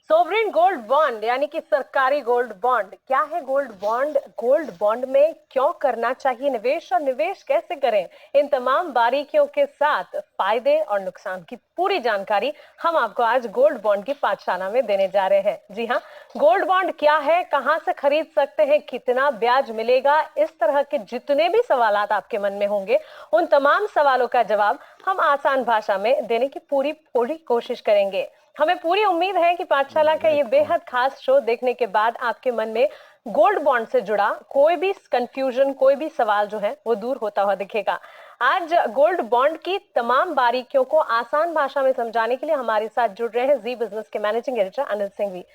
Sovereign gold bond यानी कि सरकारी गोल्ड बॉन्ड क्या है? गोल्ड बॉन्ड, गोल्ड बॉन्ड में क्यों करना चाहिए निवेश और निवेश कैसे करें, इन तमाम बारीकियों के साथ फायदे और नुकसान की पूरी जानकारी हम आपको आज गोल्ड बॉन्ड की पाठशाला में देने जा रहे हैं। जी हाँ, गोल्ड बॉन्ड क्या है, कहां से खरीद सकते हैं, कितना ब्याज मिलेगा, इस तरह के जितने भी सवालात आपके मन में होंगे उन तमाम सवालों का जवाब हम आसान भाषा में देने की पूरी पूरी कोशिश करेंगे। हमें पूरी उम्मीद है कि पाठशाला का ये बेहद खास शो देखने के बाद आपके मन में गोल्ड बॉन्ड से जुड़ा कोई भी कंफ्यूजन, कोई भी सवाल जो है वो दूर होता हुआ दिखेगा। आज गोल्ड बॉन्ड की तमाम बारीकियों को आसान भाषा में समझाने के लिए हमारे साथ जुड़ रहे हैं जी बिजनेस के managing editor Anil Singh ji.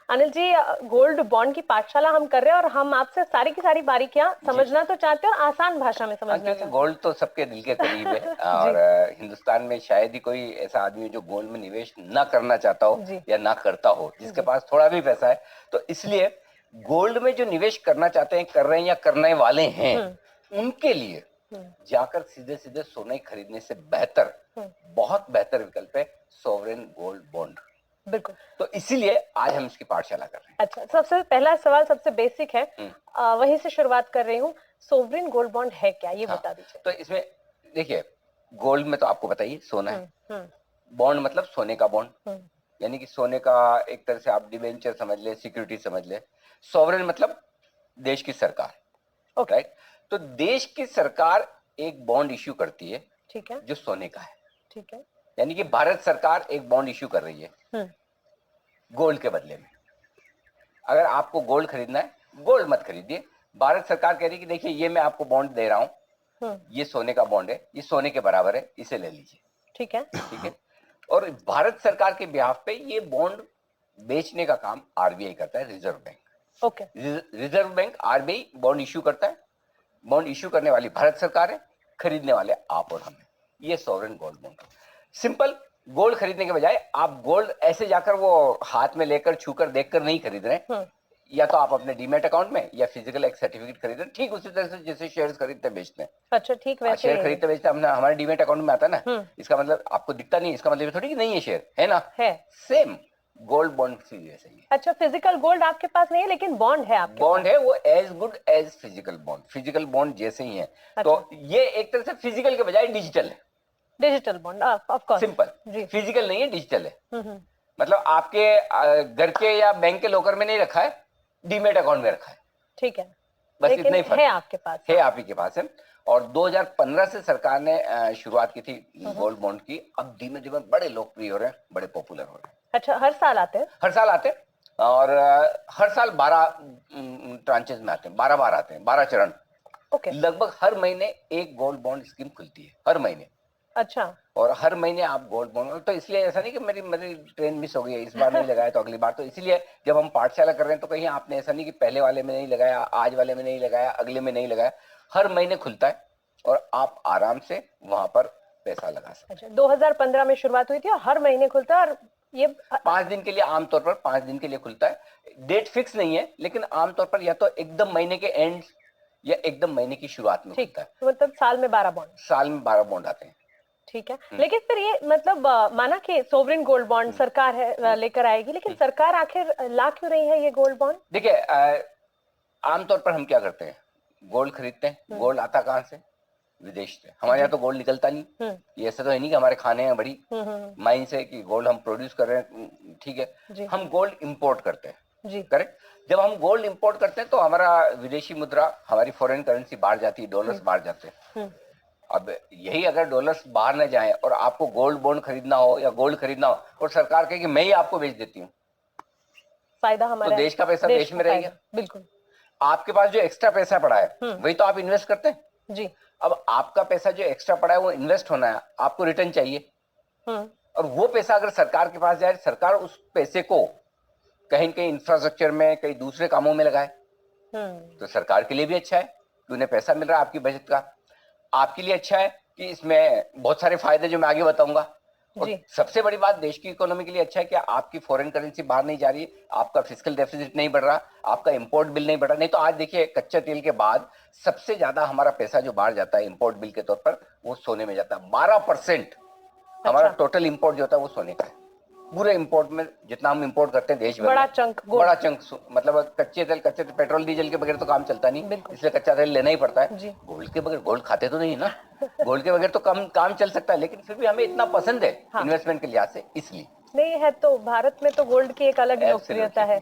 Anil ji, gold bond की पाठशाला हम कर रहे हैं और हम आपसे सारी की सारी बारीकियां समझना तो चाहते हैं और आसान भाषा में समझना चाहते हैं। गोल्ड तो सबके दिल के करीब है और हिंदुस्तान में शायद ही कोई ऐसा आदमी जो गोल्ड में निवेश ना करना चाहता हो या ना करता हो, जिसके पास थोड़ा भी पैसा है। तो इसलिए गोल्ड में जो निवेश करना चाहते हैं, कर रहे हैं या करने वाले हैं, उनके लिए जाकर सीधे सीधे सोने खरीदने से बेहतर, बहुत बेहतर विकल्प है सोवरेन गोल्ड बॉन्ड। बिल्कुल। तो इसीलिए आज हम इसकी पाठशाला कर रहे हैं। अच्छा, सबसे पहला सवाल सबसे बेसिक है, वहीं से शुरुआत कर रही हूँ। सोवरेन गोल्ड बॉन्ड है क्या, ये बता दीजिए। तो इसमें देखिए, गोल्ड में तो आपको बताइए सोना है, बॉन्ड मतलब सोने का बॉन्ड, यानी कि सोने का एक तरह से आप डिबेंचर समझ ले, सिक्योरिटी समझ ले। सॉवरेन मतलब देश की सरकार, राइट। तो देश की सरकार एक बॉन्ड इश्यू करती है, ठीक है, जो सोने का है, ठीक है। यानी कि भारत सरकार एक बॉन्ड इश्यू कर रही है गोल्ड के बदले में। अगर आपको गोल्ड खरीदना है, गोल्ड मत खरीदिए। भारत सरकार कह रही है कि देखिए ये मैं आपको बॉन्ड दे रहा हूं, ये सोने का बॉन्ड है, ये सोने के बराबर है, इसे ले लीजिए, ठीक है, ठीक है। और भारत सरकार के बिहाफ पे ये बॉन्ड बेचने का काम आरबीआई करता है, reserve bank. Okay. Reserve bank RBI bond issue करता है। बॉन्ड इश्यू करने वाली भारत सरकार है, खरीदने वाले आप और हम हैं। ये sovereign gold bond. Simple, gold खरीदने के बजाय आप गोल्ड ऐसे जाकर वो हाथ में लेकर छूकर देखकर नहीं खरीद रहे, या तो आप अपने डीमेट अकाउंट में या फिजिकल एक सर्टिफिकेट खरीद रहे, ठीक उसी तरह से जैसे शेयर्स खरीदते बेचते हैं। अच्छा, ठीक, वैसे शेयर खरीदते बेचते हमारे डीमेट अकाउंट में आता है ना, इसका मतलब आपको दिखता नहीं, इसका मतलब थोड़ी कि नहीं है शेयर, है ना, है। सेम गोल्ड बॉन्ड जैसे ही। अच्छा, फिजिकल गोल्ड आपके पास नहीं है लेकिन बॉन्ड है आपके बॉन्ड है, वो as good as physical bond, physical bond जैसे ही है। अच्छा। तो ये एक तरह से फिजिकल के बजाय डिजिटल है। Digital bond, of course, simple, physical नहीं है, डिजिटल है। मतलब आपके घर के या बैंक के लॉकर में नहीं रखा है, डीमेट अकाउंट में रखा है, ठीक है, बस इतना ही फर्क है। आपके पास है, आप ही के पास है। और 2015 से सरकार ने शुरुआत की थी गोल्ड बॉन्ड की। अब धीमे धीमे बड़े लोकप्रिय हो रहे हैं, बड़े पॉपुलर हो रहे हैं। अच्छा, हर साल आते हैं? हर साल आते हैं, और हर साल 12 ट्रांचेस में आते हैं, 12 बार आते हैं, 12 चरण। ओके। लगभग हर महीने एक गोल्ड बॉन्ड स्कीम खुलती है, हर महीने। अच्छा। और हर महीने आप गोल्ड बॉन्ड, तो इसलिए ऐसा नहीं कि मेरी मेरी ट्रेन मिस हो गई है, इस बार नहीं लगाया तो अगली बार। तो इसीलिए जब हम पाठशाला कर रहे हैं तो कहीं आपने ऐसा नहीं कि पहले वाले में नहीं लगाया, आज वाले में नहीं लगाया, अगले में नहीं लगाया, हर महीने खुलता है और आप आराम से वहां पर पैसा लगा सकते हैं। अच्छा, 2015 में शुरुआत हुई थी और हर महीने खुलता है, और ये 5 दिन के लिए, आमतौर पर 5 दिन के लिए खुलता है। डेट फिक्स नहीं है, लेकिन आमतौर पर या तो एकदम महीने के एंड या एकदम महीने की शुरुआत में खुलता है। तो मतलब साल में 12 बॉन्ड, साल में 12 बॉन्ड आते हैं, ठीक है। लेकिन फिर ये मतलब माना कि सोवरेन गोल्ड बॉन्ड सरकार है लेकर आएगी, लेकिन सरकार आखिर ला क्यों रही है ये गोल्ड बॉन्ड? देखिए, आमतौर पर हम क्या करते हैं, गोल्ड खरीदते हैं। गोल्ड आता कहाँ से? विदेश से। हमारे यहाँ तो गोल्ड निकलता नहीं। ये ऐसा तो है नहीं कि हमारे खाने हैं बड़ी माइन से कि गोल्ड हम प्रोड्यूस कर रहे हैं, ठीक है। हम गोल्ड इंपोर्ट करते हैं, करेक्ट। जब हम गोल्ड इंपोर्ट करते हैं तो हमारा विदेशी मुद्रा, हमारी फॉरेन करेंसी बाहर जाती है, डॉलर्स बाहर जाते हैं। अब यही अगर डॉलर्स बाहर न जाए और आपको गोल्ड बॉन्ड खरीदना हो या गोल्ड खरीदना हो और सरकार कहे कि मैं ही आपको बेच देती हूँ, फायदा हमारा, तो देश का पैसा देश में रहेगा। बिल्कुल। आपके पास जो एक्स्ट्रा पैसा पड़ा है वही तो आप इन्वेस्ट करते हैं जी। अब आपका पैसा जो एक्स्ट्रा पड़ा है वो इन्वेस्ट होना है, आपको रिटर्न चाहिए, और वो पैसा अगर सरकार के पास जाए, सरकार उस पैसे को कहीं न कहीं इंफ्रास्ट्रक्चर में, कहीं दूसरे कामों में लगाए, तो सरकार के लिए भी अच्छा है कि उन्हें पैसा मिल रहा है आपकी बचत का। आपके लिए अच्छा है कि इसमें बहुत सारे फायदे जो मैं आगे बताऊंगा। और सबसे बड़ी बात, देश की इकोनॉमी के लिए अच्छा है कि आपकी फॉरेन करेंसी बाहर नहीं जा रही, आपका फिस्कल डेफिसिट नहीं बढ़ रहा, आपका इंपोर्ट बिल नहीं बढ़ रहा। नहीं तो आज देखिए, कच्चे तेल के बाद सबसे ज्यादा हमारा पैसा जो बाहर जाता है इंपोर्ट बिल के तौर पर, वो सोने में जाता है। 12% हमारा टोटल इंपोर्ट जो होता है वो सोने का है। पूरे इंपोर्ट में जितना हम इंपोर्ट करते हैं देश भर बड़ा में, चंक गोल्ड। बड़ा चंक, मतलब कच्चे तेल पेट्रोल डीजल के बगैर तो काम चलता नहीं, बिल्कुल। इसलिए कच्चा तेल लेना ही पड़ता है। जी। गोल्ड के बगैर, गोल्ड खाते तो नहीं ना, गोल्ड के बगैर तो कम काम चल सकता है, लेकिन फिर भी हमें इतना पसंद है हाँ। इन्वेस्टमेंट के लिहाज से, इसलिए नहीं है तो भारत में तो गोल्ड की एक अलग ही लोकप्रियता है।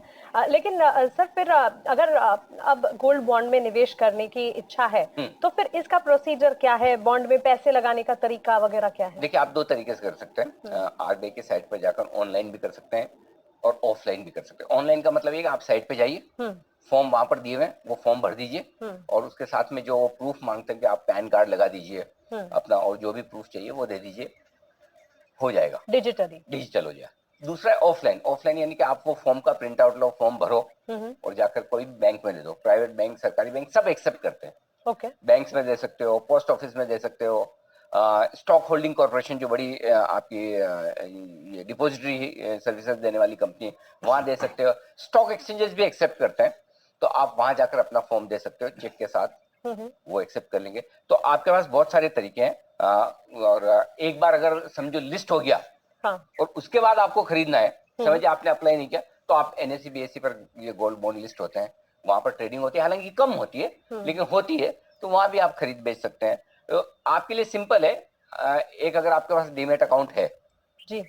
लेकिन सर फिर अगर अब गोल्ड बॉन्ड में निवेश करने की इच्छा है तो फिर इसका प्रोसीजर क्या है, बॉन्ड में पैसे लगाने का तरीका वगैरह क्या है? देखिए, आप दो तरीके से कर सकते हैं। आरबीआई की साइट पर जाकर ऑनलाइन भी कर सकते हैं और ऑफलाइन भी कर सकते हैं। ऑनलाइन का मतलब ये कि आप साइट पे जाइए, फॉर्म वहां पर दिए हुए हैं, वो फॉर्म भर दीजिए और उसके साथ में जो प्रूफ मांगते हैं कि आप पैन कार्ड लगा दीजिए अपना, और जो भी प्रूफ चाहिए वो दे दीजिए, हो जाएगा, डिजिटली डिजिटल हो जाए। दूसरा है ऑफलाइन। ऑफलाइन यानी कि आप वो फॉर्म का प्रिंट आउट लो, फॉर्म भरो और जाकर कोई बैंक में दे दो। प्राइवेट बैंक, सरकारी बैंक सब एक्सेप्ट करते हैं। ओके। बैंक्स में दे सकते हो, पोस्ट ऑफिस में दे सकते हो, स्टॉक होल्डिंग कॉर्पोरेशन जो बड़ी आपकी डिपॉजिटरी सर्विसेज देने वाली कंपनी, वहां दे सकते हो। स्टॉक एक्सचेंजेस भी एक्सेप्ट करते हैं, तो आप वहां जाकर अपना फॉर्म दे सकते हो चेक के साथ, वो एक्सेप्ट कर लेंगे। तो आपके पास बहुत सारे तरीके हैं। और एक बार अगर समझो लिस्ट हो गया, हाँ। और उसके बाद आपको खरीदना है, समझिए आपने अप्लाई नहीं किया, तो आप एनएससी बीएससी पर ये गोल्ड बॉन्ड लिस्ट होते हैं, वहां पर ट्रेडिंग होती है, हालांकि कम होती है लेकिन होती है, तो वहां भी आप खरीद बेच सकते हैं। तो आपके लिए सिंपल है। एक अगर आपके पास डीमेट अकाउंट है जी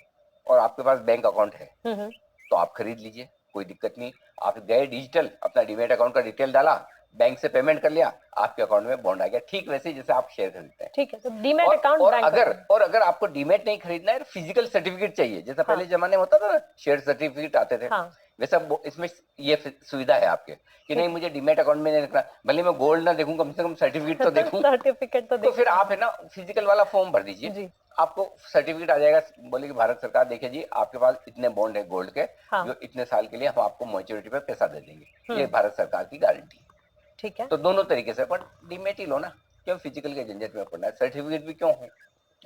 और आपके पास बैंक अकाउंट है, तो आप खरीद लीजिए, कोई दिक्कत नहीं। आप गए डिजिटल, अपना डीमेट अकाउंट का डिटेल डाला, बैंक से पेमेंट कर लिया, आपके अकाउंट में बॉन्ड आ गया, ठीक वैसे ही जैसे आप शेयर खरीदते हैं। ठीक है, तो डीमेट अकाउंट और बैंक अगर आपको डीमेट नहीं खरीदना है, फिजिकल सर्टिफिकेट चाहिए, जैसा पहले जमाने में होता था ना, शेयर सर्टिफिकेट आते थे, हाँ। वैसा इसमें ये सुविधा है आपके कि नहीं, मुझे डीमेट अकाउंट में नहीं रखना, भले मैं गोल्ड ना देखूं, कम से कम सर्टिफिकेट तो देखूं। सर्टिफिकेट तो फिर आप है ना फिजिकल वाला फॉर्म भर दीजिए, आपको सर्टिफिकेट आ जाएगा, बोलेगी भारत सरकार देखिए जी आपके पास इतने बॉन्ड है गोल्ड के, हाँ। जो इतने साल के लिए हम आपको मैच्योरिटी पे पैसा दे देंगे, ये भारत सरकार की गारंटी। ठीक है, तो दोनों तरीके से, पर डीमेट ही लो ना, क्यों फिजिकल के झंझट में पड़ना है, सर्टिफिकेट भी क्यों हो।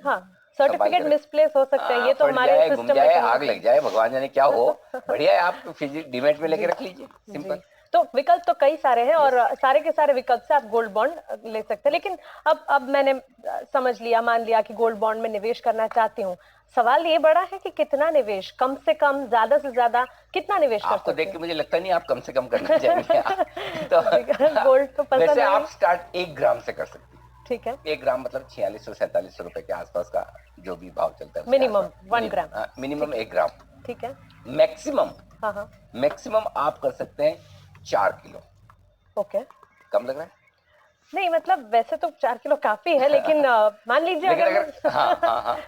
हाँ, सर्टिफिकेट मिसप्लेस हो सकते हैं, ये तो फट हमारे जाए, गुम सिस्टम जाए, में आग लग जाए, भगवान जाने क्या हो, बढ़िया है, आप डीमेट में लेके रख लीजिए, सिंपल। तो विकल्प तो कई सारे हैं और सारे के सारे विकल्प से आप गोल्ड बॉन्ड ले सकते हैं। लेकिन अब मैंने समझ लिया, मान लिया कि गोल्ड बॉन्ड में निवेश करना चाहती हूँ, सवाल ये बड़ा है कि कितना निवेश, कम से कम, ज्यादा से ज्यादा कितना निवेश कर सकते आपको देख के मुझे लगता नहीं आप कम से कम करना चाहेंगे। तो गोल्ड तो पसंद वैसे है। आप स्टार्ट 1 ग्राम से कर सकती हैं। ठीक है, 1 ग्राम मतलब 4600-4700 रुपए के आसपास का जो भी भाव चलता है, मिनिमम 1 ग्राम। मिनिमम 1 ग्राम। ठीक है, मैक्सिमम, हाँ हाँ, मैक्सिमम आप कर सकते हैं 4 किलो। ओके। कम लग रहा है? नहीं मतलब वैसे तो 4 किलो काफी है, लेकिन मान लीजिए लेकिन अगर अगर हाँ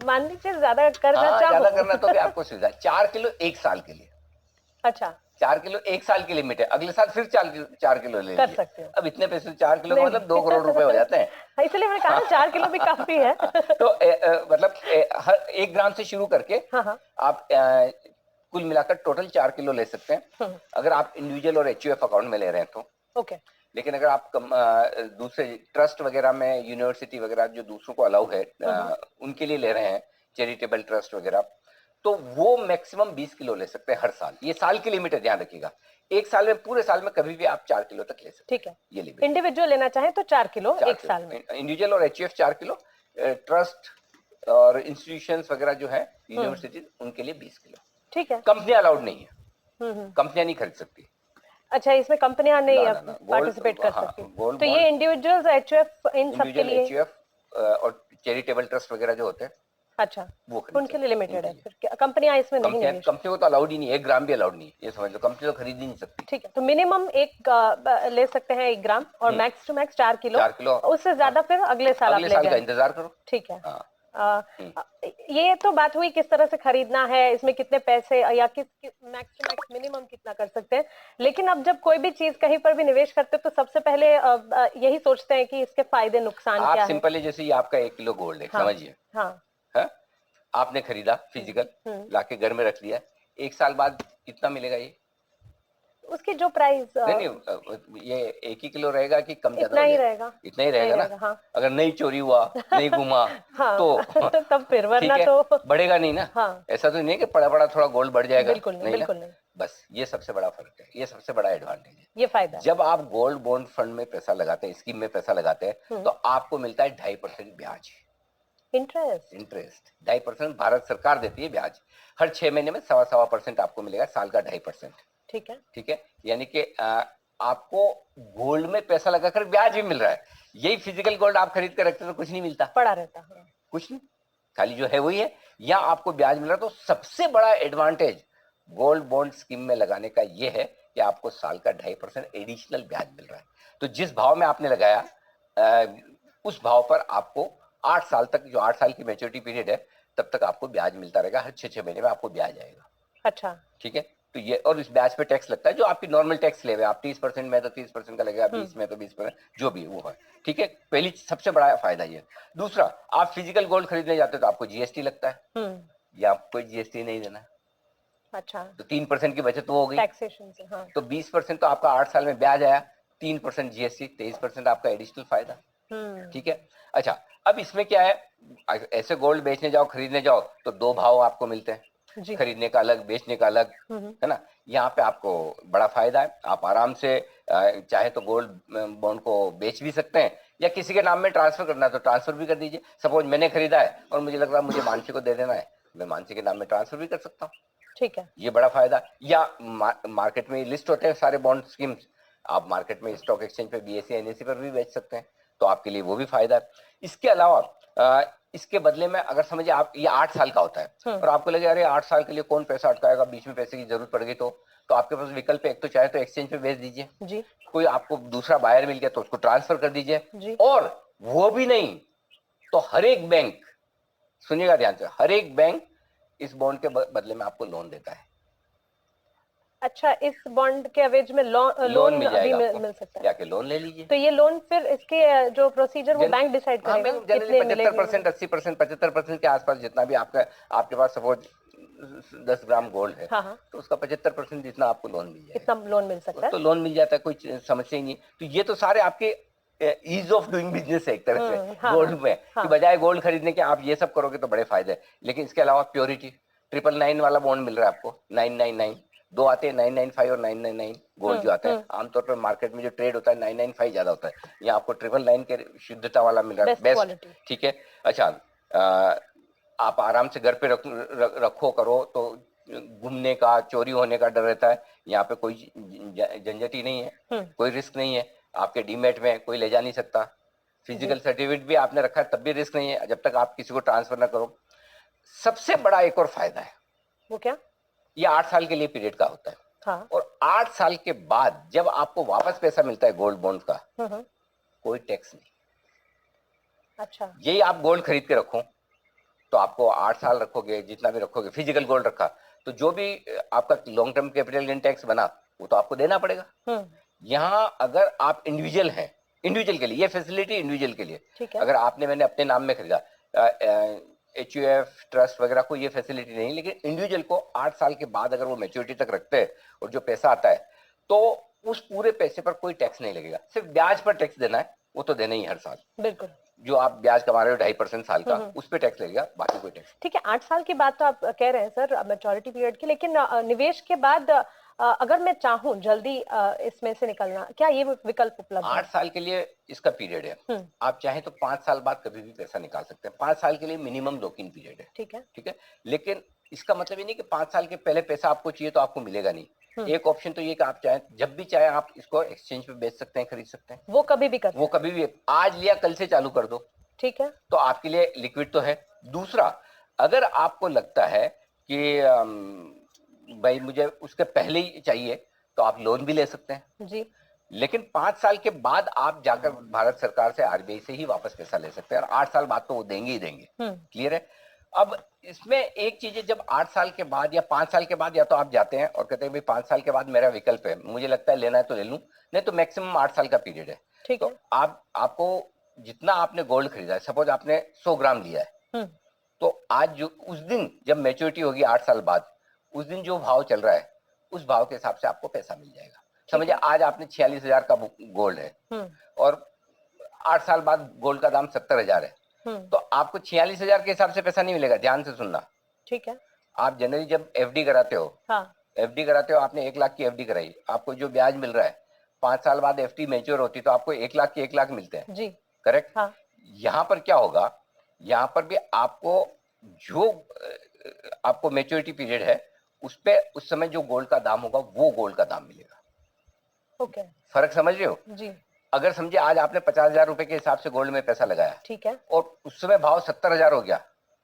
मान लीजिए ज्यादा करना हाँ, ज्यादा चाहो करना तो भी आपको सुविधा है। 4 किलो 1 साल के लिए। अच्छा, 4 किलो 1 साल की लिमिट है, अगले साल फिर 4 किलो ले कर लीजिए। सकते हो। अब इतने पैसे 4 किलो का नहीं। मतलब 2 करोड़ रुपए हो जाते हैं। इसलिए मैंने कहा 4 किलो भी काफी है। तो मतलब हर 1 ग्राम से शुरू करके हाँ हाँ, आप कुल मिलाकर टोटल 4 किलो ले सकते हैं, अगर आप इंडिविजुअल और एचयूएफ अकाउंट में ले रहे हैं तो। ओके। लेकिन अगर आप दूसरे ट्रस्ट वगैरह में, यूनिवर्सिटी वगैरह जो दूसरों को अलाउ है, उनके लिए ले रहे हैं, चैरिटेबल ट्रस्ट वगैरह, तो वो मैक्सिमम 20 किलो ले सकते हैं हर साल। ये साल की लिमिट है, ध्यान रखिएगा। 1 साल में, पूरे साल में कभी भी आप 4 किलो तक ले सकते हैं। ठीक है, ये लिमिट। इंडिविजुअल लेना चाहे तो 4 किलो 1 साल में। इंडिविजुअल और एचयूएफ 4 किलो, ट्रस्ट और इंस्टीट्यूशंस वगैरह जो है, यूनिवर्सिटीज, उनके लिए 20 किलो। ठीक है, कंपनियां अलाउड नहीं है, कंपनियां नहीं खरीद सकती। अच्छा, इसमें कंपनियां नहीं ना, पार्टिसिपेट कर हाँ, सकती। गोल्ड तो ये इंडिविजुअल्स, एचयूएफ, इन सब के इंडिविजुअल, लिए। एचयूएफ और चैरिटेबल ट्रस्ट वगैरह जो होते हैं, अच्छा, वो खरीद उनके लिए लिमिटेड है, सकते हैं। फिर कंपनियां इसमें नहीं कंपनियां, निवेश। कंपनी को तो अलाउड ही नहीं है, 1 ग्राम भी अलाउड नहीं है, ये समझ लो, कंपनी तो खरीद ही नहीं सकती। ठीक है, तो मिनिमम ले सकते हैं 1 ग्राम और max to max 4 kilo. 4 kilo, उससे ज्यादा फिर अगले साल आप अगले ले साल का जाएं। इंतजार करो। ठीक है। हाँ। ये तो बात हुई किस तरह से खरीदना है, इसमें कितने पैसे या मैक्स टू मैक्स मिनिमम कितना कर सकते हैं। लेकिन अब जब कोई भी चीज कहीं पर भी निवेश करते हैं तो सबसे पहले यही सोचते हैं कि इसके फायदे नुकसान क्या है। आप सिंपल है, जैसे ये आपका 1 किलो गोल्ड है, हाँ, समझिए, हाँ, आपने खरीदा फिजिकल, लाके घर में रख लिया, 1 साल बाद कितना मिलेगा ये? उसकी जो प्राइस नहीं, ये 1 ही किलो रहेगा कि कम ज्यादा इतना हो ही जाएगा? रहेगा। इतना ही रहेगा ना। हाँ। अगर नहीं चोरी हुआ, नहीं घुमा, हाँ, तो तब फिर, ठीक वरना है, तो बढ़ेगा नहीं ना। हाँ, ऐसा तो नहीं है कि पड़ा पड़ा थोड़ा गोल्ड बढ़ जाएगा, बिल्कुल नहीं, नहीं बिल्कुल ना। नहीं, बस ये सबसे बड़ा फर्क है, ये सबसे बड़ा एडवांटेज है। ये फायदा है। जब आप गोल्ड बॉन्ड फंड में पैसा लगाते हैं, स्कीम में पैसा लगाते हैं, तो आपको मिलता है 2.5% ब्याज। इंटरेस्ट। इंटरेस्ट 2.5% भारत सरकार देती है ब्याज। हर 6 महीने में 1.25% आपको मिलेगा, साल का 2.5%। ठीक है। ठीक है, यानी कि आपको गोल्ड में पैसा लगाकर ब्याज भी मिल रहा है। यही फिजिकल गोल्ड आप खरीद कर रखते तो कुछ नहीं मिलता, पड़ा रहता। हाँ। कुछ नहीं, खाली जो है वही है, या आपको ब्याज मिल रहा है। तो सबसे बड़ा एडवांटेज गोल्ड बॉन्ड स्कीम में लगाने का ये है कि आपको साल का 2.5% एडिशनल ब्याज मिल रहा है। तो जिस भाव में आपने लगाया उस भाव पर आपको 8 साल तक, जो 8 साल की मैच्योरिटी पीरियड है, तब तक आपको ब्याज मिलता रहेगा। हर 6 महीने में आपको ब्याज आएगा। अच्छा। ठीक है, तो ये, और इस ब्याज पे टैक्स लगता है जो आपकी नॉर्मल टैक्स ले हुए, आप 30% में तो 30% का लगेगा, 20 में तो 20%, जो भी वो है। ठीक है, पहली सबसे बड़ा फायदा ये। दूसरा, आप फिजिकल गोल्ड खरीदने जाते हो तो आपको जीएसटी लगता है, या आपको कोई जीएसटी नहीं देना है। अच्छा, तो 3% की बचत वो हो गई। टैक्सेशन से। हाँ। तो 20% तो आपका 8 साल में ब्याज आया, 3% जीएसटी, 23% आपका एडिशनल फायदा। ठीक है, अच्छा, अब इसमें क्या है, ऐसे गोल्ड बेचने जाओ, खरीदने जाओ तो 2 भाव आपको मिलते हैं, जी। खरीदने का अलग, बेचने का अलग, है ना। यहाँ पे आपको बड़ा फायदा है, आप आराम से चाहे तो गोल्ड बॉन्ड को बेच भी सकते हैं, या किसी के नाम में ट्रांसफर करना है तो ट्रांसफर भी कर दीजिए। सपोज मैंने खरीदा है और मुझे लग रहा है मुझे मानसी को दे देना है, मैं मानसी के नाम में ट्रांसफर भी कर सकता हूँ। ठीक है। ये बड़ा फायदा। या मार्केट में लिस्ट होते हैं सारे बॉन्ड स्कीम्स, आप मार्केट में स्टॉक एक्सचेंज पे, बीएसई एनएसई पर भी बेच सकते हैं, तो आपके लिए वो भी फायदा है। इसके अलावा इसके बदले में अगर समझिए आप, ये 8 साल का होता है और आपको लगे अरे 8 साल के लिए कौन पैसा अटकाएगा, बीच में पैसे की जरूरत पड़ गई तो आपके पास विकल्प है, एक तो चाहे तो एक्सचेंज पे बेच दीजिए जी। कोई आपको दूसरा बायर मिल गया तो उसको ट्रांसफर कर दीजिए जी। और वो भी नहीं तो हर एक बैंक, सुनिएगा ध्यान से, हर एक बैंक इस बॉन्ड के बदले में आपको लोन देता है। अच्छा, इस बॉन्ड के अवेज में लोन मिल भी जाएगा आपको, मिल सकता है। जाके लोन ले लीजिए। तो ये लोन फिर इसके जो प्रोसीजर वो बैंक डिसाइड करेगा कितने मिलेंगे। 75%, 80%, 75% के आसपास जितना भी आपके पास सपोज 10 ग्राम गोल्ड है, हाँ हाँ, तो उसका 75% जितना आपको लोन मिल जाएगा, कितना लोन मिल सकता है। तो लोन मिल जाता है, कोई समस्या ही नहीं। तो ये तो सारे आपके ईज ऑफ डूइंग बिजनेस है एक तरह से हाँ, गोल्ड हाँ, में, हाँ। कि बजाय गोल्ड खरीदने के आप ये सब करोगे तो बड़े फायदे हैं। लेकिन इसके अलावा प्योरिटी 999 वाला बॉन्ड मिल रहा है आपको, 999, दो आते हैं 995 और 999 गोल्ड जो आता है। आमतौर पर मार्केट में जो ट्रेड होता है 995 ज्यादा होता है, यहाँ आपको 999 के शुद्धता वाला मिल रहा है, बेस्ट क्वालिटी। ठीक है, अच्छा, आप आराम से घर पे रखो करो तो घूमने का, चोरी होने का डर रहता है, यहाँ पे कोई झंझट ही नहीं है, कोई रिस्क नहीं है। आपके डीमेट में कोई ले जा नहीं सकता, फिजिकल सर्टिफिकेट भी आपने रखा है तब भी रिस्क नहीं है जब तक आप किसी को ट्रांसफर ना करो। सबसे बड़ा एक और फायदा है, वो क्या? ये 8 साल के लिए पीरियड का होता है। हाँ। और 8 साल के बाद जब आपको वापस पैसा मिलता है गोल्ड बॉन्ड का, कोई टैक्स नहीं। अच्छा। यही आप गोल्ड खरीद के रखो तो आपको 8 साल रखोगे, जितना भी रखोगे, फिजिकल गोल्ड रखा तो जो भी आपका long term capital gain tax बना वो तो आपको देना पड़ेगा। यहाँ अगर आप इंडिविजुअल हैं, इंडिविजुअल के लिए ये फैसिलिटी, इंडिविजुअल के लिए, अगर आपने मैंने अपने नाम में खरीदा, HUF ट्रस्ट वगैरह को ये फैसिलिटी नहीं, लेकिन इंडिविजुअल को 8 साल के बाद अगर वो मैच्योरिटी तक रखते हैं और जो पैसा आता है तो उस पूरे पैसे पर कोई टैक्स नहीं लगेगा, सिर्फ ब्याज पर टैक्स देना है, वो तो देना ही हर साल। बिल्कुल। जो आप ब्याज कमा रहे हो 2.5% साल का, उस पे टैक्स लगेगा, बाकी कोई टैक्स। ठीक है, 8 साल की बात तो आप कह रहे हैं सर मैच्योरिटी पीरियड की, लेकिन निवेश के बाद अगर मैं चाहूं जल्दी इसमें से निकलना, क्या ये विकल्प उपलब्ध है? 8 साल के लिए इसका पीरियड है, आप चाहें तो 5 साल बाद कभी भी पैसा निकाल सकते हैं। 5 साल के लिए मिनिमम लॉक इन पीरियड है। ठीक है। ठीक है, लेकिन इसका मतलब ये नहीं कि 5 साल के पहले पैसा आपको चाहिए तो आपको मिलेगा नहीं। एक ऑप्शन तो ये कि आप चाहें, जब भी चाहे आप इसको एक्सचेंज पे बेच सकते हैं, खरीद सकते हैं, वो कभी भी कर, वो कभी भी, आज लिया कल से चालू कर दो। ठीक है, तो आपके लिए लिक्विड तो है। दूसरा, अगर आपको लगता है कि भाई मुझे उसके पहले ही चाहिए तो आप लोन भी ले सकते हैं जी। लेकिन 5 साल के बाद आप जाकर भारत सरकार से, आरबीआई से ही वापस पैसा ले सकते हैं, और 8 साल बाद तो वो देंगे ही देंगे। क्लियर है? अब इसमें एक चीज है, जब 8 साल के बाद या 5 साल के बाद, या तो आप जाते हैं और कहते हैं भाई 5 साल के बाद मेरा विकल्प है, मुझे लगता है लेना है तो ले लूं, नहीं तो मैक्सिमम 8 साल का पीरियड है। ठीक तो है। आपको जितना आपने गोल्ड खरीदा है, सपोज आपने 100 ग्राम लिया है, तो आज जो उस दिन जब मैच्योरिटी होगी 8 साल बाद, उस दिन जो भाव चल रहा है उस भाव के हिसाब से आपको पैसा मिल जाएगा। समझिए आज आपने 46,000 का गोल्ड है और 8 साल बाद गोल्ड का दाम 70,000 है, तो आपको 46,000 के हिसाब से पैसा नहीं मिलेगा। ध्यान से सुनना, ठीक है। आप जनरली जब एफडी कराते हो, हाँ। एफडी कराते हो, आपने 1 लाख की एफडी कराई, आपको जो ब्याज मिल रहा है 5 साल बाद एफडी मैच्योर होती तो आपको 1 लाख के 1 लाख मिलते हैं। जी। करेक्ट? हाँ। यहाँ पर क्या होगा, यहाँ पर भी आपको जो आपको मैच्योरिटी पीरियड है उस पे उस समय जो गोल्ड का दाम होगा वो गोल्ड का दाम मिलेगा। ओके। फर्क समझ रहे हो? जी। अगर समझिए आज आपने 50,000 रुपए के हिसाब से गोल्ड में पैसा लगाया, ठीक है, और उस समय भाव 70,000 हो गया,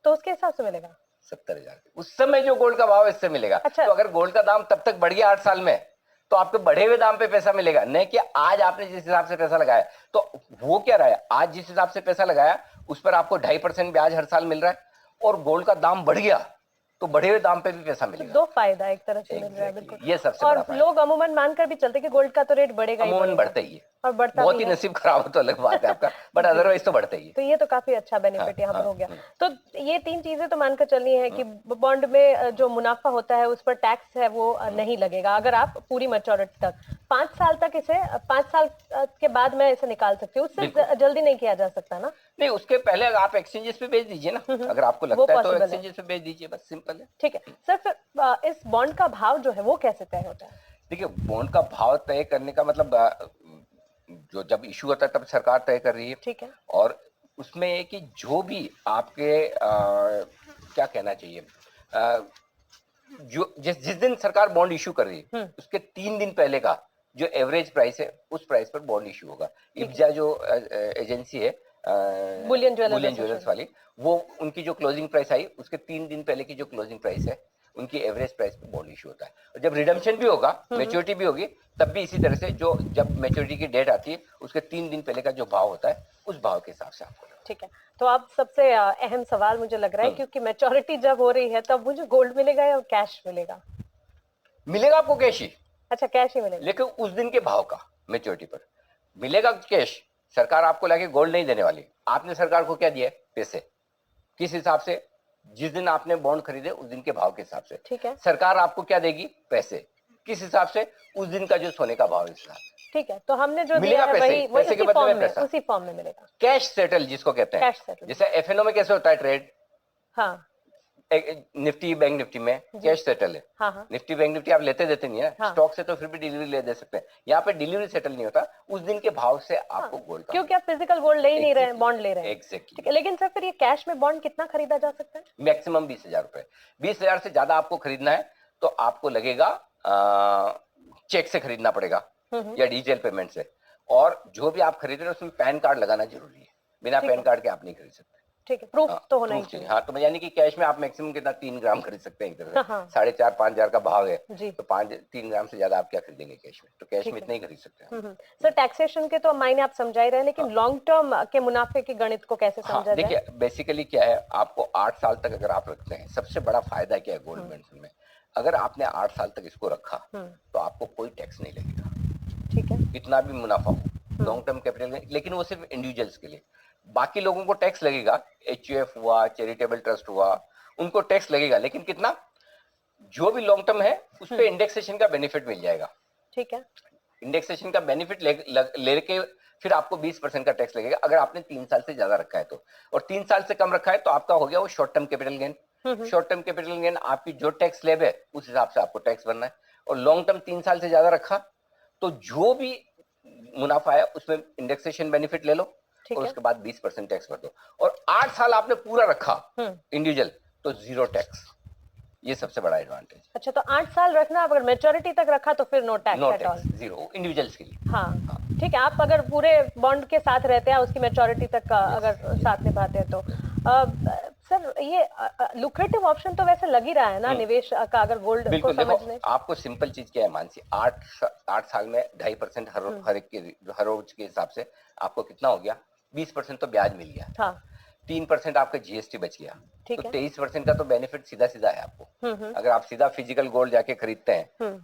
तो उसके हिसाब से मिलेगा। 70,000 उस समय जो गोल्ड का भाव है इससे मिलेगा। अच्छा। तो अगर गोल्ड का दाम तब तक बढ़ गया 8 साल में, तो आपको बढ़े हुए दाम पे पैसा मिलेगा, नहीं कि आज आपने जिस हिसाब से पैसा लगाया। तो वो क्या रहा है, आज जिस हिसाब से पैसा लगाया उस पर आपको 2.5% ब्याज हर साल मिल रहा है, और गोल्ड का दाम बढ़ गया तो बढ़े हुए दाम पे भी पैसा मिलेगा। दो फायदा एक तरह से मिल रहा है। बिल्कुल, ये सबसे और बड़ा फायदा। लोग अमूमन मानकर भी चलते कि गोल्ड का तो रेट बढ़ेगा ही अमूमन बढ़ेगा, बढ़ता ही है, और बढ़ता बहुत भी ही है। नसीब खराब हो तो अलग बात है आपका, बट जी। अदरवाइज तो बढ़ता ही है। तो ये तो काफी अच्छा बेनिफिट हाँ, यहाँ पर हाँ, हो गया। तो ये तीन चीजें तो मानकर चलनी है कि बॉन्ड में जो मुनाफा होता है उस पर टैक्स है वो नहीं लगेगा, अगर आप पूरी मैच्योरिटी तक 5 साल तक इसे 5 साल के बाद मैं इसे निकाल सकती हूँ, उससे बिल्कुल। जल्दी नहीं किया जा सकता ना? नहीं, उसके पहले अगर आप एक्सचेंजेस पे बेच दीजिए ना, अगर आपको वो लगता है तो possible है। एक्सचेंजेस पे बेच दीजिए, बस सिंपल है। ठीक है सर, फिर इस बॉन्ड का भाव जो है वो कैसे तय होता है? देखिए, बॉन्ड का भाव तय करने का मतलब जो जब इशू होता है तब सरकार तय कर रही है। ठीक है। और उसमें है कि जो भी आपके क्या कहना चाहिए, जो जिस जिस दिन सरकार बॉन्ड इशू कर रही है उसके 3 दिन पहले का जो एवरेज प्राइस है उस प्राइस पर बॉन्ड इशू होगा। इब्जा जो एजेंसी है, बुलियन ज्वेलर्स वाली, वो उनकी जो क्लोजिंग प्राइस आई उसके 3 दिन पहले की जो क्लोजिंग प्राइस है उनकी एवरेज प्राइस पर बॉन्ड इशू होता है। और जब रिडम्पशन भी होगा, मैच्योरिटी भी होगी, तब भी इसी तरह से जो जब मैच्योरिटी की डेट आती है उसके 3 दिन पहले का जो भाव होता है उस भाव के हिसाब से आपको। ठीक है, तो अब सबसे अहम सवाल मुझे लग रहा है, क्योंकि मैच्योरिटी जब हो रही है तब मुझे गोल्ड मिलेगा या कैश मिलेगा? मिलेगा आपको कैश ही। अच्छा, कैश ही मिलेगा। लेकिन उस दिन के भाव का मैच्योरिटी पर मिलेगा कैश। सरकार आपको लाके गोल्ड नहीं देने वाली। आपने सरकार को क्या दिया है? पैसे। किस हिसाब से? जिस दिन आपने बॉन्ड खरीदे उस दिन के भाव के हिसाब से। ठीक है। सरकार आपको क्या देगी? पैसे। किस हिसाब से? उस दिन का जो सोने का भाव है हिसाब। ठीक है, तो हमने जो मिलेगा दिया है पैसे, वही पैसे के बदले में पैसा। उसी फॉर्म में मिलेगा। कैश सेटल जिसको कहते हैं, कैश सेटल। जैसे एफएनओ में कैसे होता है ट्रेड, हाँ, निफ्टी बैंक निफ्टी में कैश सेटल है। हाँ, हाँ। निफ्टी बैंक निफ्टी आप लेते देते नहीं है, हाँ। स्टॉक से तो फिर भी डिलीवरी ले दे सकते हैं। यहाँ पे डिलीवरी सेटल नहीं होता, उस दिन के भाव से आपको गोल्ड का, क्योंकि आप फिजिकल गोल्ड ले ही नहीं रहे हैं, बॉन्ड ले रहे हैं। एग्जैक्टली। ठीक है, लेकिन सर फिर ये कैश में बॉन्ड कितना खरीदा जा सकता है? मैक्सिमम 20,000 रुपए। 20,000 से ज्यादा आपको खरीदना है तो आपको लगेगा चेक से खरीदना पड़ेगा या डिजिटल पेमेंट से। और जो भी आप खरीद रहे हैं उसमें पैन कार्ड लगाना जरूरी है, बिना पैन कार्ड के आप नहीं खरीद सकते। ठीक है, प्रूफ तो होना ही चाहिए। हाँ, तो यानी कि कैश में आप मैक्सिमम कितना 3 ग्राम खरीद सकते हैं एक तरह से। हाँ। 4,500-5,000 का भाव है जी। तो 3 ग्राम से ज्यादा आप क्या खरीदेंगे कैश में? तो कैश में इतना ही खरीद सकते हैं। सर टैक्सेशन के तो मायने आप समझा ही रहे हैं, लेकिन लॉन्ग टर्म के मुनाफे के गणित को कैसे समझा जाए? देखिए, बेसिकली क्या है, आपको 8 साल तक अगर आप रखते हैं, सबसे बड़ा फायदा क्या है गोल्ड मेंशन में, अगर आपने 8 साल तक इसको रखा तो आपको कोई टैक्स नहीं लगेगा। ठीक है। कितना भी मुनाफा हो लॉन्ग टर्म कैपिटल में, लेकिन वो सिर्फ इंडिविजुअल्स के लिए। बाकी लोगों को टैक्स लगेगा, एचयूएफ हुआ, चैरिटेबल ट्रस्ट हुआ, उनको टैक्स लगेगा, लेकिन कितना? जो भी लॉन्ग टर्म है उस पे इंडेक्सेशन का बेनिफिट मिल जाएगा। ठीक है। इंडेक्सेशन का बेनिफिट लेके फिर आपको 20% का टैक्स लगेगा अगर आपने 3 साल से ज्यादा रखा है तो। और 3 साल से कम रखा है तो आपका हो गया वो short term capital gain. Short term capital gain आपकी जो टैक्स स्लैब है उस हिसाब से आपको टैक्स भरना है। और लॉन्ग टर्म 3 साल से ज्यादा रखा तो जो भी मुनाफा है उसमें इंडेक्सेशन बेनिफिट ले लो और उसके बाद 20% टैक्स भर दो। और 8 साल आपने पूरा रखा इंडिविजुअल तो 0 टैक्स। ये सबसे बड़ा एडवांटेज। अच्छा, तो 8 साल रखना, अगर मैच्योरिटी तक रखा तो फिर no tax at all. Zero individuals के लिए। हाँ, ठीक है। आप अगर पूरे बॉन्ड के साथ रहते हैं, उसकी मैच्योरिटी तक अगर साथ निभाते हैं तो सर ये लुक्रेटिव ऑप्शन तो वैसे लग ही रहा है ना निवेश का, अगर गोल्ड को समझने। आपको सिंपल चीज क्या है मानसी, 8 साल में 2.5% हर रोज के हिसाब से आपको कितना हो गया? 20% तो ब्याज मिल गया। हाँ। 3% आपका जीएसटी बच गया, तो 23% का तो बेनिफिट सीधा सीधा है आपको। अगर आप सीधा फिजिकल गोल्ड जाके खरीदते हैं,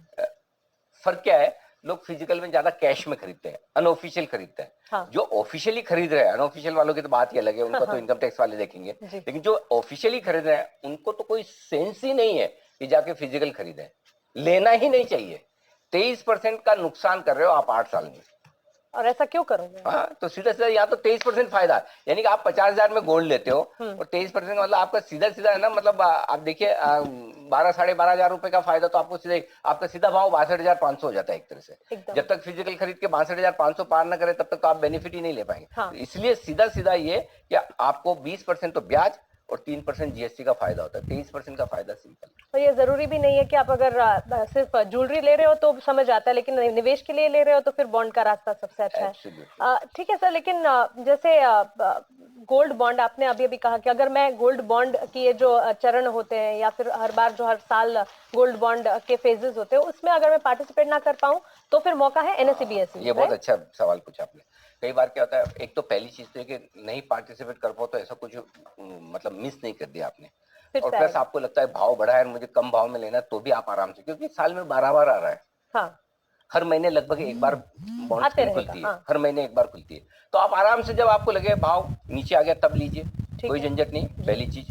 फर्क क्या है, लोग फिजिकल में ज्यादा कैश में खरीदते हैं, अनऑफिशियल खरीदते हैं। हाँ। जो ऑफिशियली खरीद रहे हैं, अनऑफिशियल वालों की तो बात ही अलग है, उनको तो इनकम टैक्स वाले देखेंगे, लेकिन जो ऑफिशियली खरीद रहे हैं उनको तो कोई सेंस ही नहीं है कि जाके फिजिकल खरीदें, लेना ही नहीं चाहिए। 23% का नुकसान कर रहे हो आप 8 साल में। और ऐसा क्यों करोगे? हाँ, तो सीधा सीधा यहाँ तो 23% फायदा है। यानी कि आप 50,000 में गोल्ड लेते हो और 23% मतलब आपका सीधा सीधा है ना, मतलब आप देखिए 12-12,500 रुपए का फायदा तो आपको सीधा आपका सीधा भाव 62,500 हो जाता है एक तरह से। एकदम। जब तक फिजिकल खरीद के 62,500 पार ना करे तब तक तो आप बेनिफिट ही नहीं ले पाएंगे। हाँ। तो इसलिए सीधा सीधा ये कि आपको 20% तो ब्याज और 3% जीएसटी का फायदा होता है, 23% का फायदा सिंपल। तो ये जरूरी भी नहीं है कि आप अगर सिर्फ ज्वेलरी ले रहे हो तो समझ आता है, लेकिन निवेश के लिए ले रहे हो तो फिर बॉन्ड का रास्ता सबसे अच्छा है। ठीक है सर, लेकिन जैसे गोल्ड बॉन्ड आपने अभी अभी कहा कि अगर मैं गोल्ड बॉन्ड की ये जो चरण होते हैं या फिर हर बार जो हर साल गोल्ड बॉन्ड के फेजेस होते हैं उसमें अगर मैं पार्टिसिपेट ना कर पाऊं तो फिर मौका है एनएससी-बीएससी। ये बहुत अच्छा सवाल पूछा आपने। कई बार क्या होता है, एक तो पहली चीज तो है कि नहीं पार्टिसिपेट कर पाओ तो ऐसा कुछ मतलब मिस नहीं कर दिया आपने, और प्लस आपको लगता है भाव बढ़ा है और मुझे कम भाव में लेना तो भी आप आराम से, क्योंकि साल में 12 बार आ रहा है। हाँ। हर महीने लगभग एक बार बॉन्ड खुलती है। हाँ। हर महीने एक बार खुलती है, तो आप आराम से जब आपको लगे भाव नीचे आ गया तब लीजिए, कोई झंझट नहीं। पहली चीज।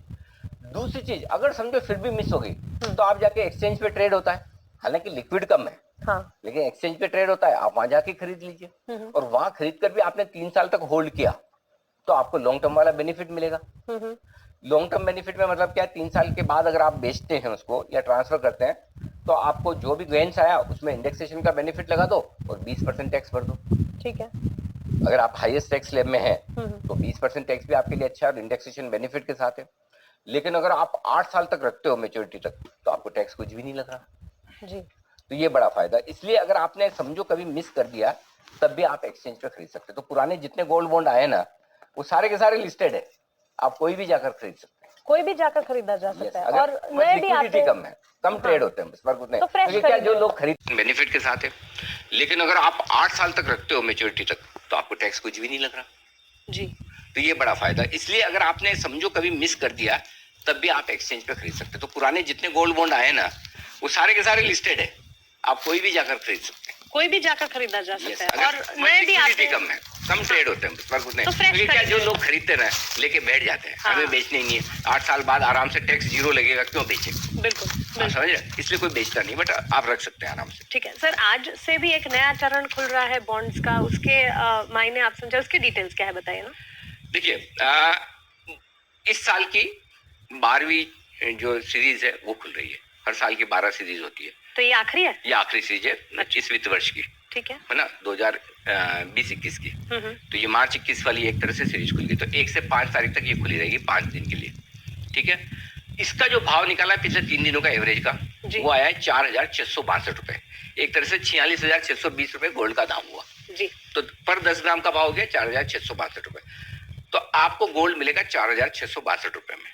दूसरी चीज, अगर समझो फिर भी मिस हो गई तो आप जाके एक्सचेंज पे ट्रेड होता है, हालांकि लिक्विड कम है। हाँ। लेकिन एक्सचेंज पे ट्रेड होता है, आप वहां जाके खरीद लीजिए, और वहां खरीद कर भी आपने 3 साल तक होल्ड किया तो आपको लॉन्ग टर्म वाला बेनिफिट मिलेगा। लॉन्ग टर्म बेनिफिट में मतलब क्या है, 3 साल के बाद अगर आप बेचते हैं उसको या ट्रांसफर करते हैं तो आपको जो भी गेन्स आया उसमें इंडेक्सेशन का बेनिफिट लगा दो और 20% टैक्स भर दो। ठीक है। अगर आप हाईएस्ट टैक्स स्लैब में हैं तो 20% टैक्स भी आपके लिए अच्छा है और इंडेक्सेशन बेनिफिट के साथ है। लेकिन अगर आप 8 साल तक रखते हो मैच्योरिटी तक तो आपको टैक्स कुछ भी नहीं लग रहा जी। तो ये बड़ा फायदा। इसलिए अगर आपने समझो कभी मिस कर दिया तब भी आप एक्सचेंज पे खरीद सकते हो। तो पुराने जितने गोल्ड बॉन्ड आए ना वो सारे के सारे लिस्टेड है, आप कोई भी जाकर खरीद सकते हैं, कोई भी जाकर खरीदा जा सकता है। और नए भी आते हैं, कम है, कम ट्रेड होते हैं, बस फर्क उतना है। तो फ्रेश क्या जो लोग खरीद बेनिफिट के साथ है। लेकिन अगर आप 8 साल तक रखते हो मैच्योरिटी तक तो आपको टैक्स कुछ भी नहीं लग रहा जी। तो ये बड़ा फायदा। इसलिए अगर आपने समझो कभी मिस कर दिया तब भी आप एक्सचेंज पे खरीद सकते हैं। तो पुराने जितने गोल्ड बॉन्ड आए ना वो सारे के सारे लिस्टेड है, आप कोई भी जाकर खरीद सकते हैं, कोई भी जाकर खरीदा जा सकता है। और नए भी आते हैं, कम है, कम ट्रेड होते हैं, फर्क उतना है। तो क्या जो लोग खरीदते रहे लेके बैठ जाते हैं, हमें बेचने नहीं है, 8 साल बाद आराम से टैक्स जीरो लगेगा, क्यों बेचे? बिल्कुल समझ रहे, इसलिए कोई बेचता नहीं, बट आप रख सकते हैं आराम से। ठीक है सर, आज से भी एक नया चरण खुल रहा है बॉन्ड्स का, उसके मायने आप समझे, उसकी डिटेल्स क्या है बताइए ना। देखिए इस साल की 12वीं जो सीरीज है वो खुल रही है। हर साल की 12 सीरीज होती है, तो ये आखिरी है? ये आखिरी सीरीज है इस वित्त वर्ष की। ठीक है ना, 2020-21 की। तो ये मार्च 21 वाली एक तरह से सीरीज खुल गई, तो 1 से 5 तारीख तक ये खुली रहेगी 5 दिन के लिए। ठीक है। इसका जो भाव निकाला है पिछले 3 दिनों का एवरेज का, वो आया है 4,662 रुपए। एक तरह से 46,620 रुपए गोल्ड का दाम हुआ जी। तो पर 10 ग्राम का भाव हो गया 4,662 रुपए। तो आपको गोल्ड मिलेगा 4,662 रुपए में।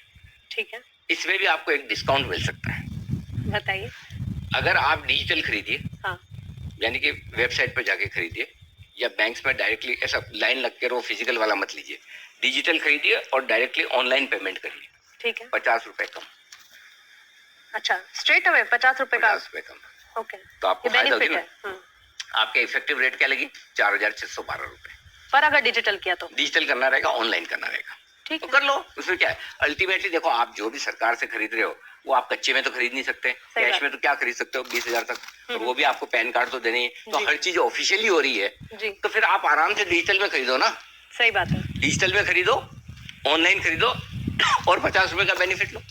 ठीक है। इसमें भी आपको एक डिस्काउंट मिल सकता है, बताइए। अगर आप डिजिटल खरीदिए, हाँ, यानी कि वेबसाइट पर जाके खरीदिए या बैंक्स में डायरेक्टली, ऐसा लाइन लग के वो फिजिकल वाला मत लीजिए, डिजिटल खरीदिए और डायरेक्टली ऑनलाइन पेमेंट करिए। ठीक है। 50 रुपए कम। अच्छा, स्ट्रेट अवे 50 रुपए का, 50 रुपए कम। ओके। तो आपको फायदा होगी ना। आपके इफेक्टिव रेट क्या लगी? 4,612 रुपए। पर अगर डिजिटल किया तो? डिजिटल करना रहेगा, ऑनलाइन करना रहेगा। ठीक, तो कर लो, उसमें क्या है। अल्टीमेटली देखो, आप जो भी सरकार से खरीद रहे हो वो आप कच्चे में तो खरीद नहीं सकते, कैश में तो क्या खरीद सकते हो 20,000 तक, और वो भी आपको पैन कार्ड तो देने ही, तो हर चीज ऑफिशियली हो रही है जी। तो फिर आप आराम से डिजिटल में खरीदो ना। सही बात है, डिजिटल में खरीदो, ऑनलाइन खरीदो और 50 रुपए का बेनिफिट लो।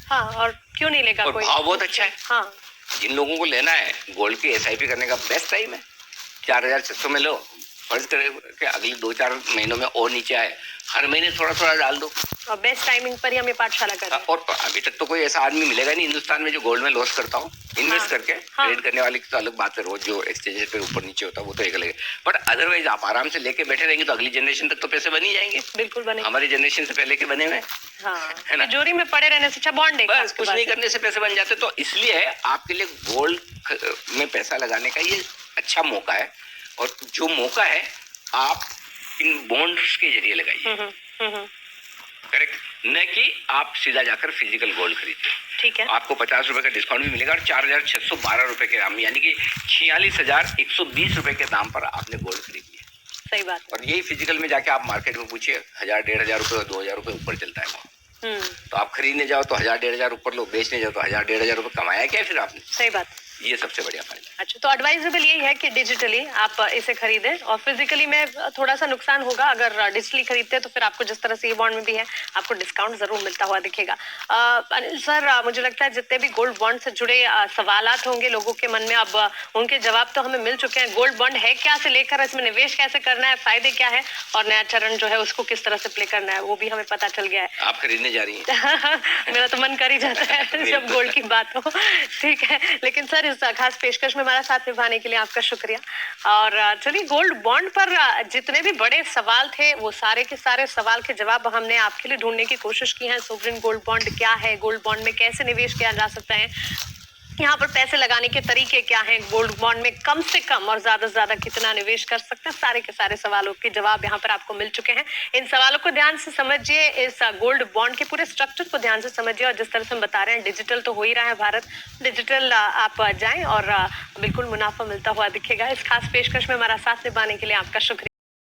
हाँ, और क्यों नहीं लेगा कोई? भाव बहुत अच्छा है। हाँ, जिन लोगों को लेना है गोल्ड की SIP करने का बेस्ट टाइम है। 4,600 में लो, फर्ज करें कि अगले 2-4 महीनों में और नीचे आए, हर महीने थोड़ा थोड़ा डाल दो। और बेस्ट टाइमिंग पर ही हमें पाठशाला कर रहे हैं। और अभी तक तो कोई ऐसा आदमी मिलेगा नहीं हिंदुस्तान में जो गोल्ड में लॉस करता हो इन्वेस्ट करके। ट्रेड करने वाले की तो अलग बात है, रोज जो एक्सचेंज पे ऊपर नीचे होता है वो तो एक अलग है, बट अदरवाइज आप आराम से लेके बैठे रहेंगे तो अगली जनरेशन तक तो पैसे बन ही जाएंगे। बिल्कुल बने, हमारी जनरेशन से पहले के बने हुए, है ना। तिजोरी में पड़े रहने से अच्छा बॉन्ड है, बस कुछ नहीं करने से पैसे बन जाते। तो इसलिए आपके लिए गोल्ड में पैसा लगाने का ये अच्छा मौका है, और जो मौका है आप इन बॉन्ड्स के जरिए लगाइए। करेक्ट, न कि आप सीधा जाकर फिजिकल गोल्ड खरीदिए। ठीक है। आपको 50 रुपए का डिस्काउंट भी मिलेगा और 4,612 रुपए के दाम, यानी कि 46,120 रुपए के दाम पर आपने गोल्ड खरीद लिया। सही बात है। और यही फिजिकल में जाके आप मार्केट में पूछिए, 1,000-1,500 रुपए, 2,000 रुपए ऊपर चलता है वो। तो आप खरीदने जाओ तो 1,000-1,500 ऊपर लो, बेचने जाओ तो 1,000-1,500 रुपए कमाया क्या फिर आपने? सही बात। ये सबसे बढ़िया फायदा। अच्छा, तो एडवाइजेबल यही है कि डिजिटली आप इसे खरीदें, और फिजिकली में थोड़ा सा नुकसान होगा। अगर डिजिटली खरीदते हैं तो फिर आपको जिस तरह से ये बॉन्ड में भी है, आपको डिस्काउंट जरूर मिलता हुआ दिखेगा। अनिल सर, मुझे लगता है जितने भी गोल्ड बॉन्ड से जुड़े सवालात होंगे लोगों के मन में, अब उनके जवाब तो हमें मिल चुके हैं। गोल्ड बॉन्ड है क्या से लेकर इसमें निवेश कैसे करना है, फायदे क्या है, और नया चरण जो है उसको किस तरह से प्ले करना है, वो भी हमें पता चल गया है। आप खरीदने जा रही हैं? मेरा तो मन कर ही जाता है जब गोल्ड की बात हो। ठीक है, लेकिन सर इस खास पेशकश में हमारा साथ निभाने के लिए आपका शुक्रिया। और चलिए, गोल्ड बॉन्ड पर जितने भी बड़े सवाल थे वो सारे के सारे सवाल के जवाब हमने आपके लिए ढूंढने की कोशिश की है। सोवरेन गोल्ड बॉन्ड क्या है, गोल्ड बॉन्ड में कैसे निवेश किया जा सकता है, यहाँ पर पैसे लगाने के तरीके क्या हैं, गोल्ड बॉन्ड में कम से कम और ज्यादा से ज्यादा कितना निवेश कर सकते हैं, सारे के सारे सवालों के जवाब यहाँ पर आपको मिल चुके हैं। इन सवालों को ध्यान से समझिए, इस गोल्ड बॉन्ड के पूरे स्ट्रक्चर को ध्यान से समझिए, और जिस तरह से हम बता रहे हैं डिजिटल तो हो ही रहा है भारत, डिजिटल आप जाएं और बिल्कुल मुनाफा मिलता हुआ दिखेगा। इस खास पेशकश में हमारा साथ निभाने के लिए आपका शुक्रिया।